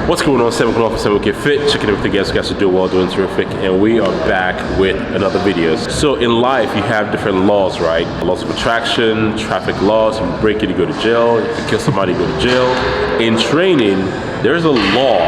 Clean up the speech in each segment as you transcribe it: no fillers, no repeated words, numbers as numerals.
What's going on? SAMOKFIT, checking everything else. You guys are doing well, doing terrific, and we are back with another video. So in life, you have different laws, right? Laws of attraction, traffic laws. You break it, you go to jail. If you kill somebody, you go to jail. In training, there's a law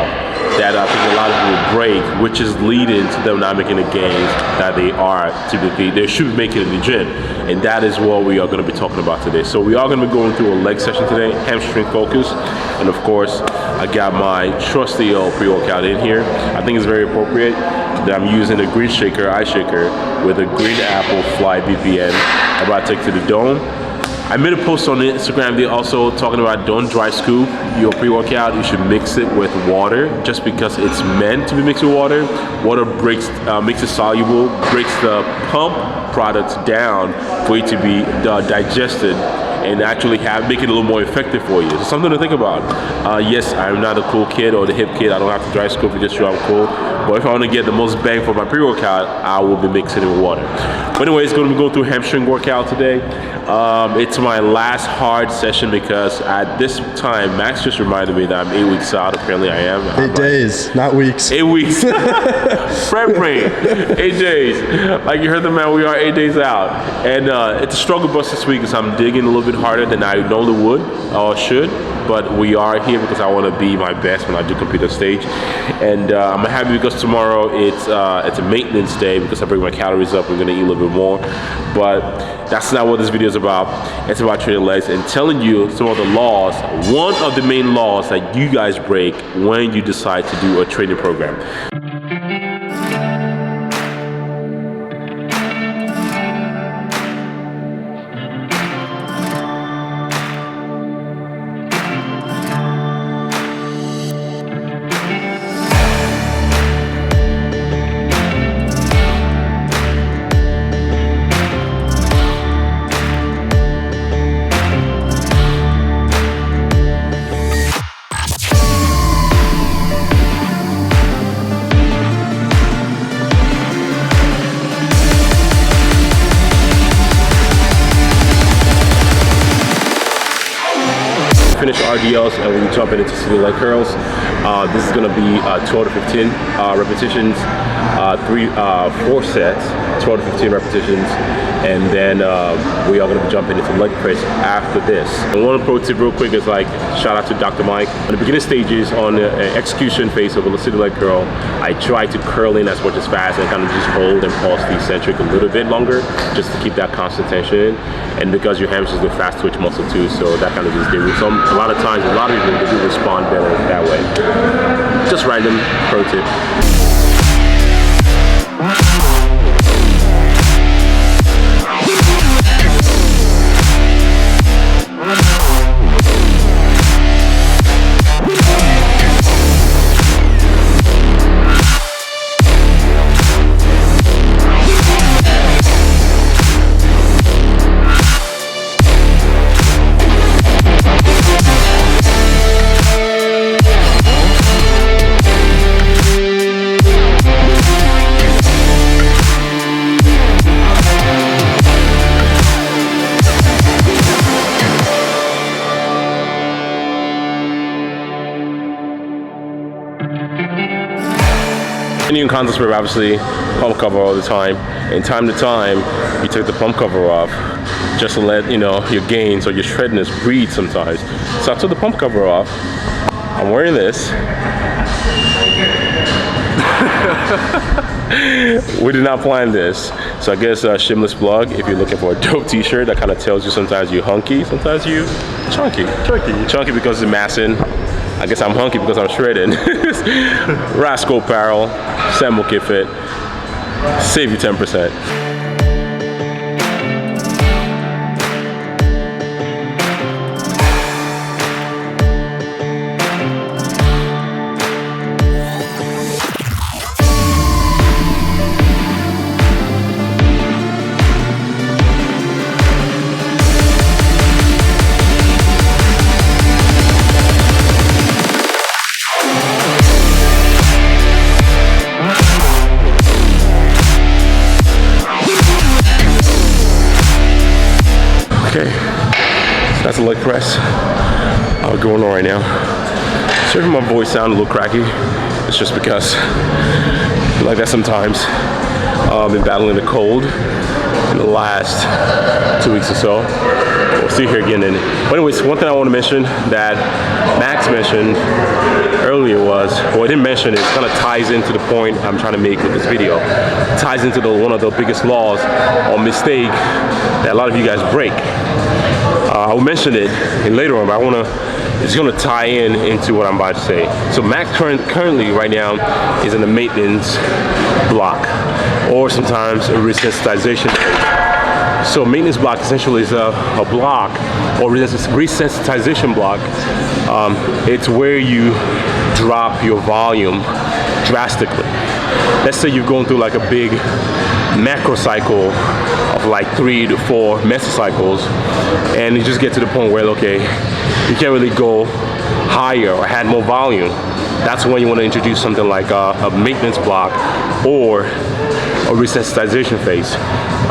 that I think a lot of people break, which is leading to them not making the gains that they should be making in the gym. And that is what we are going to be talking about today. So we are going to be going through a leg session today, hamstring focus. And of course, I got my trusty old pre-workout in here. I think it's very appropriate that I'm using a green shaker, eye shaker, with a green apple fly BPN. I'm about to take to the dome. I made a post on Instagram there also talking about don't dry scoop your pre-workout. You should mix it with water just because it's meant to be mixed with water. Water makes it soluble, breaks the pump products down for it to be digested and actually make it a little more effective for you. So something to think about. Yes, I'm not a cool kid or the hip kid. I don't have to dry scoop to just show I'm cool. But if I want to get the most bang for my pre-workout, I will be mixing it with water. But anyway, it's going to be going through hamstring workout today. It's my last hard session because at this time, Max just reminded me that I'm 8 weeks out. Apparently I am. 8 days, not weeks. 8 weeks. Prep brain. 8 days. Like you heard the man, we are 8 days out. And it's a struggle bus this week because I'm digging a little bit harder than I normally would or should. But we are here because I want to be my best when I do compete on stage. And I'm happy because tomorrow it's a maintenance day because I bring my calories up. We're going to eat a little bit more. But that's not what this video is about. It's about training legs and telling you some of the laws, one of the main laws that you guys break when you decide to do a training program. Finish RDLs and we'll be jumping into city leg curls. This is going to be 12 to 15 repetitions, 4 sets, 12 to 15 repetitions, and then we are going to be jumping into leg press after this. And one pro tip real quick is like, shout out to Dr. Mike. On the beginning stages, on the execution phase of a city leg curl, I try to curl in as much as fast and kind of just hold and pulse the eccentric a little bit longer just to keep that constant tension. And because your hamstrings are fast twitch muscle too, so that kind of just did a lot of times, a lot of people do respond better that way. Just random pro tip. In contest prep, obviously, pump cover all the time. And time to time, you take the pump cover off just to let, your gains or your shreddedness breathe sometimes. So I took the pump cover off. I'm wearing this. We did not plan this. So I guess a shameless plug, if you're looking for a dope t-shirt that kind of tells you sometimes you're hunky, sometimes you chunky. Chunky because it's massing. I guess I'm hunky because I'm shredding. Rascal Apparel, SAMOKFIT, save you 10%. Okay, so that's a leg press going on right now. Sorry if my voice sounds a little cracky. It's just because I like that sometimes. I've been battling the cold in the last 2 weeks or so. We'll see here again. But anyways, one thing I want to mention that Max mentioned earlier was, well, I didn't mention it, kind of ties into the point I'm trying to make with this video. It ties into one of the biggest laws or mistake that a lot of you guys break. I will mention it later on, but it's going to tie into what I'm about to say. So Max currently right now is in the maintenance block, or sometimes a resensitization phase. So maintenance block essentially is a block, or resensitization block. It's where you drop your volume drastically. Let's say you're going through like a big macro cycle of like 3 to 4 mesocycles, and you just get to the point where, okay, you can't really go higher or add more volume. That's when you want to introduce something like a maintenance block or a resensitization phase.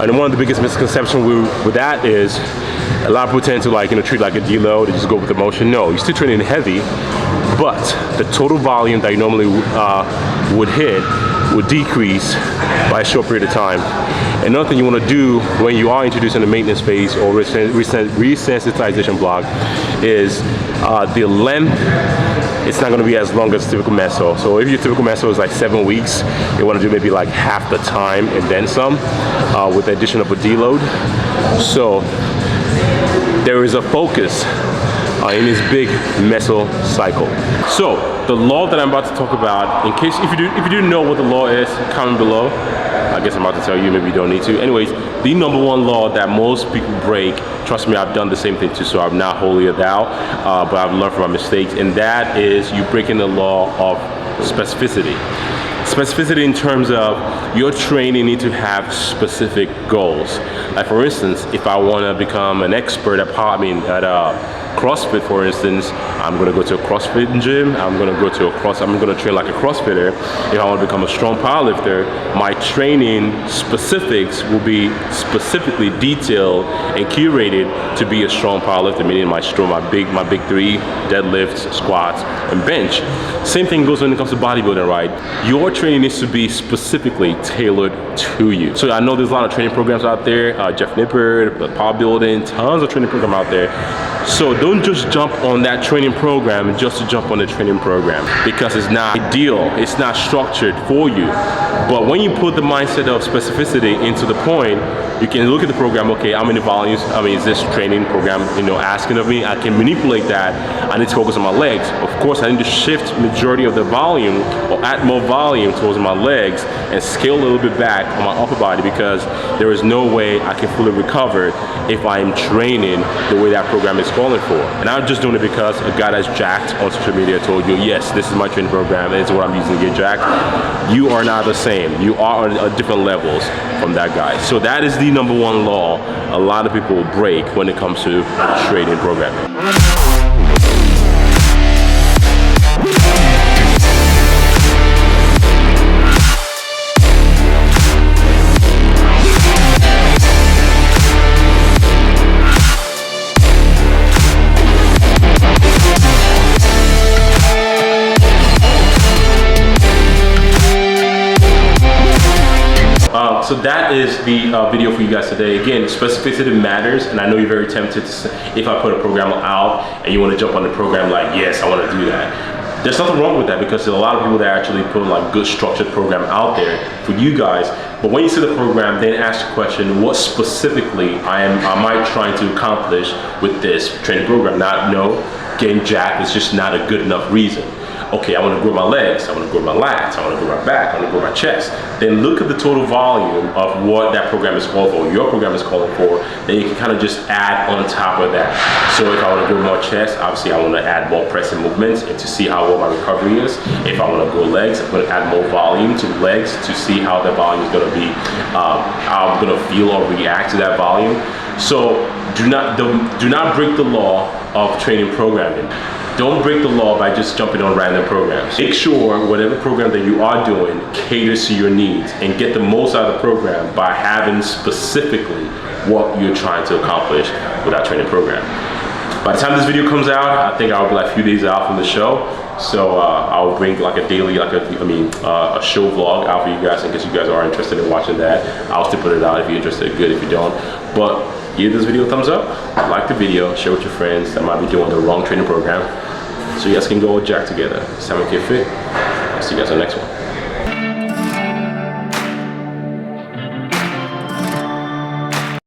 And one of the biggest misconceptions with that is a lot of people tend to treat like a deload, they just go with the motion. No, you're still training heavy, but the total volume that you normally would hit would decrease by a short period of time. Another thing you want to do when you are introducing the maintenance phase or resensitization block is the length. It's not going to be as long as typical meso. So if your typical meso is like 7 weeks, you want to do maybe like half the time and then some with the addition of a deload. So there is a focus in this big meso cycle. So the law that I'm about to talk about, in case if you do know what the law is, comment below. I guess I'm about to tell you, maybe you don't need to. Anyways, the number one law that most people break, trust me, I've done the same thing too, so I'm not wholly a thou, but I've learned from my mistakes, and that is you breaking the law of specificity. Specificity in terms of your training need to have specific goals. Like for instance, if I want to become an expert at CrossFit, for instance, I'm going to go to a CrossFit gym. I'm going to train like a CrossFitter. If I want to become a strong powerlifter, my training specifics will be specifically detailed and curated to be a strong powerlifter, meaning my big three, deadlifts, squats, and bench. Same thing goes when it comes to bodybuilding, right? Your training needs to be specifically tailored to you. So I know there's a lot of training programs out there, Jeff Nippard, Power Building, tons of training programs out there. So don't just jump on that training program just to jump on the training program, because it's not ideal, it's not structured for you. But when you put the mindset of specificity into the point, you can look at the program, okay, how many volumes, is this training program, asking of me? I can manipulate that. I need to focus on my legs. Of course, I need to shift majority of the volume or add more volume towards my legs and scale a little bit back on my upper body, because there is no way I can fully recover if I am training the way that program is calling for. And I'm just doing it because a guy that's jacked on social media told you, yes, this is my training program, and it's what I'm using to get jacked. You are not the same. You are on different levels from that guy. So that is the number one law a lot of people break when it comes to training programming. So that is the video for you guys today. Again, specificity matters, and I know you're very tempted to, if I put a program out and you want to jump on the program like, yes, I want to do that. There's nothing wrong with that, because there's a lot of people that actually put like good structured program out there for you guys. But when you see the program, then ask the question, what specifically am I trying to accomplish with this training program? Not, getting jacked is just not a good enough reason. Okay, I want to grow my legs, I want to grow my lats, I want to grow my back, I want to grow my chest. Then look at the total volume of what that program is calling for, your program is calling for, then you can kind of just add on top of that. So if I want to grow more chest, obviously I want to add more pressing movements and to see how well my recovery is. If I want to grow legs, I'm going to add more volume to legs to see how the volume is going to be, how I'm going to feel or react to that volume. So do not break the law of training programming. Don't break the law by just jumping on random programs. Make sure whatever program that you are doing caters to your needs, and get the most out of the program by having specifically what you're trying to accomplish with that training program. By the time this video comes out, I think I'll be like a few days out from the show. So I'll bring like a daily, a show vlog out for you guys in case you guys are interested in watching that. I'll still put it out if you're interested, good. If you don't, but give this video a thumbs up, like the video, share with your friends that might be doing the wrong training program, so you guys can go jack together. SAMOKFIT. I'll see you guys on the next one.